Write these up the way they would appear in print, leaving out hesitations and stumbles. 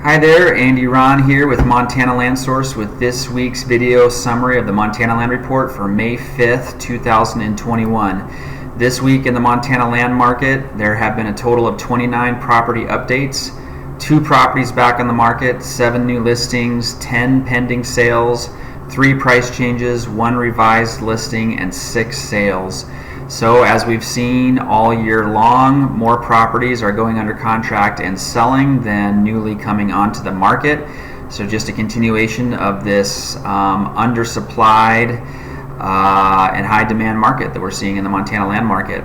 Hi there, Andy Ron here with Montana Land Source with this week's video summary of the Montana Land Report for May 5th, 2021. This week in the Montana land market, there have been a total of 29 property updates, 2 properties back on the market, 7 new listings, 10 pending sales, 3 price changes, 1 revised listing, and 6 sales. So as we've seen all year long, more properties are going under contract and selling than newly coming onto the market. So just a continuation of this undersupplied and high demand market that we're seeing in the Montana land market.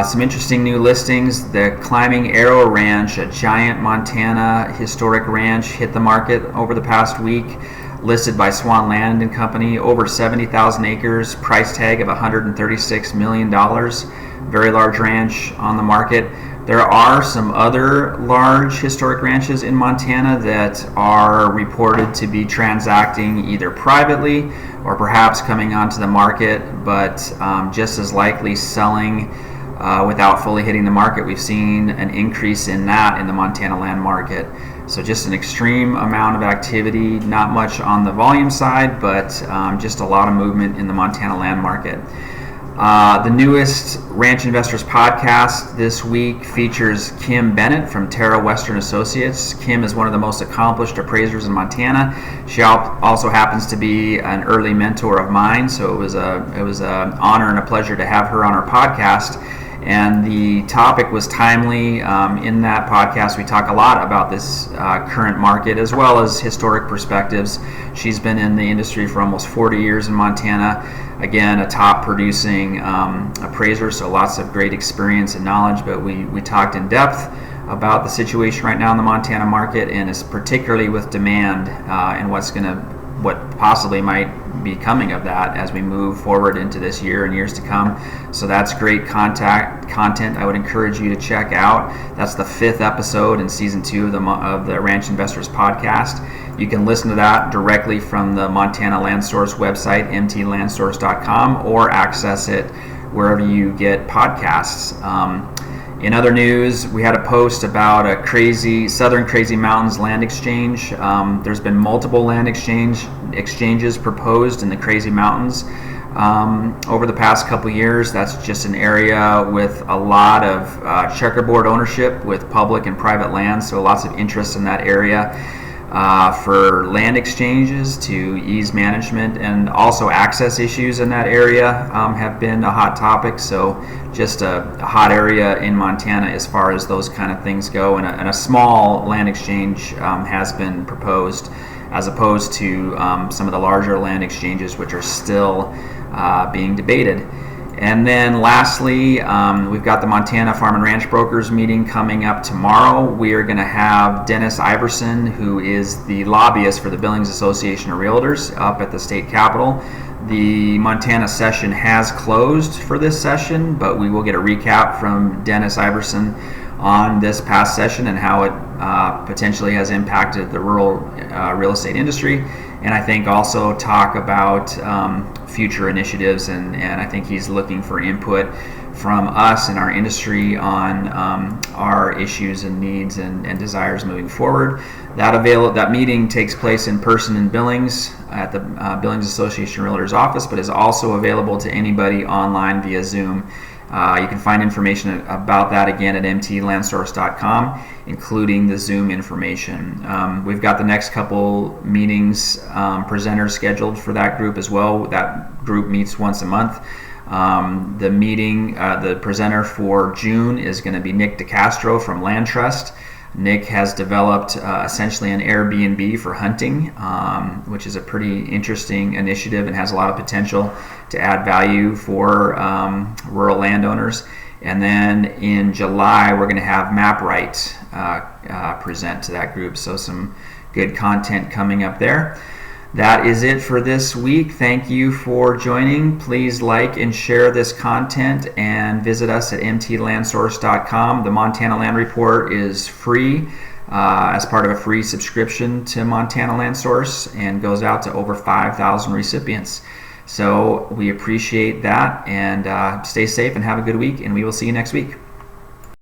Some interesting new listings. The Climbing Arrow Ranch, a giant Montana historic ranch, hit the market over the past week. Listed by Swan Land and Company, over 70,000 acres, price tag of $136 million. Very large ranch on the market. There are some other large historic ranches in Montana that are reported to be transacting either privately or perhaps coming onto the market, but just as likely selling without fully hitting the market. We've seen an increase in that in the Montana land market. So just an extreme amount of activity, not much on the volume side, but just a lot of movement in the Montana land market. The newest Ranch Investors podcast this week features Kim Bennett from Terra Western Associates. Kim is one of the most accomplished appraisers in Montana. She also happens to be an early mentor of mine, so it was an honor and a pleasure to have her on our podcast. And the topic was timely. In that podcast, we talk a lot about this current market as well as historic perspectives. She's been in the industry for almost 40 years in Montana. Again, a top producing appraiser, so lots of great experience and knowledge. But we talked in depth about the situation right now in the Montana market, and it's particularly with demand and what possibly might be coming of that as we move forward into this year and years to come. So that's great content I would encourage you to check out. That's the 5th episode in season 2 of the Ranch Investors podcast. You can listen to that directly from the Montana Land Source website, mtlandsource.com, or access it wherever you get podcasts. In other news, we had a post about a Southern Crazy Mountains land exchange. There's been multiple land exchanges proposed in the Crazy Mountains over the past couple years. That's just an area with a lot of checkerboard ownership with public and private land, so lots of interest in that area. For land exchanges to ease management, and also access issues in that area have been a hot topic. So just a hot area in Montana as far as those kind of things go, and a small land exchange has been proposed as opposed to some of the larger land exchanges which are still being debated. And then lastly, we've got the Montana Farm and Ranch Brokers meeting coming up tomorrow. We are going to have Dennis Iverson, who is the lobbyist for the Billings Association of Realtors, up at the state capitol. The Montana session has closed for this session, but we will get a recap from Dennis Iverson on this past session and how it potentially has impacted the rural real estate industry. And I think also talk about future initiatives, and I think he's looking for input from us and our industry on our issues and needs and desires moving forward. That meeting takes place in person in Billings at the Billings Association Realtors office, but is also available to anybody online via Zoom. You can find information about that again at mtlandsource.com, including the Zoom information. We've got the next couple meetings, presenters scheduled for that group as well. That group meets once a month. The presenter for June is going to be Nick DeCastro from Land Trust. Nick has developed essentially an Airbnb for hunting, which is a pretty interesting initiative and has a lot of potential to add value for rural landowners. And then in July, we're going to have MapRight present to that group. So some good content coming up there. That is it for this week. Thank you for joining. Please like and share this content and visit us at mtlandsource.com. The Montana Land Report is free as part of a free subscription to Montana Land Source and goes out to over 5,000 recipients. So we appreciate that, and stay safe and have a good week, and we will see you next week.